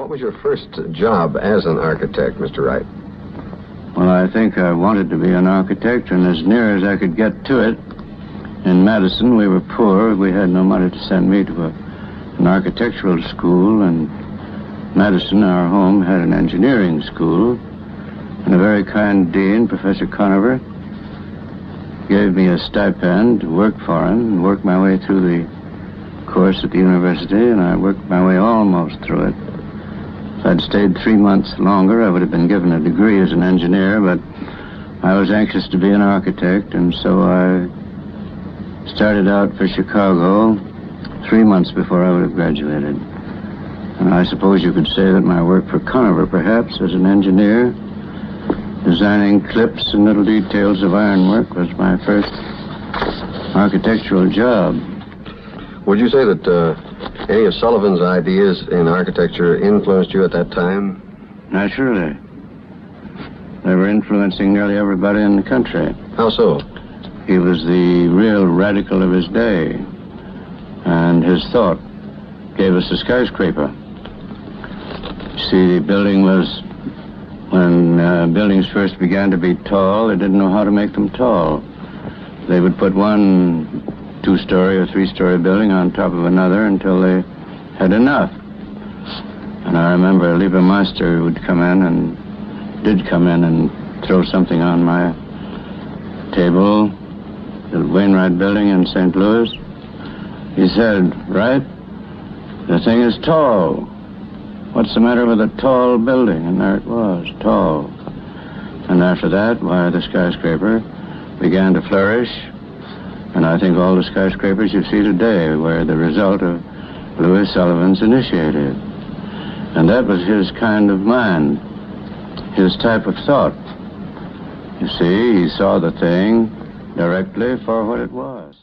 What was your first job as an architect, Mr. Wright? Well, I think I wanted to be an architect, and as near as I could get to it. In Madison, we were poor. We had no money to send me to an architectural school, and Madison, our home, had an engineering school, and a very kind dean, Professor Conover, gave me a stipend to work for him and work my way through the course at the university, and I worked my way almost through it. If I'd stayed 3 months longer, I would have been given a degree as an engineer, but I was anxious to be an architect, and so I started out for Chicago 3 months before I would have graduated. And I suppose you could say that my work for Conover, perhaps, as an engineer, designing clips and little details of ironwork, was my first architectural job. Would you say that any of Sullivan's ideas in architecture influenced you at that time? Naturally. They were influencing nearly everybody in the country. How so? He was the real radical of his day, and his thought gave us a skyscraper. See, the building was, when buildings first began to be tall, they didn't know how to make them tall. They would put one 2-story or 3-story building on top of another until they had enough. And I remember Lieber Meister would come in and did come in and throw something on my table, the Wainwright building in St. Louis. He said, "Wright, the thing is tall. What's the matter with a tall building?" And there it was, tall. And after that, why, the skyscraper began to flourish. And I think all the skyscrapers you see today were the result of Louis Sullivan's initiative. And that was his kind of mind, his type of thought. You see, he saw the thing directly for what it was.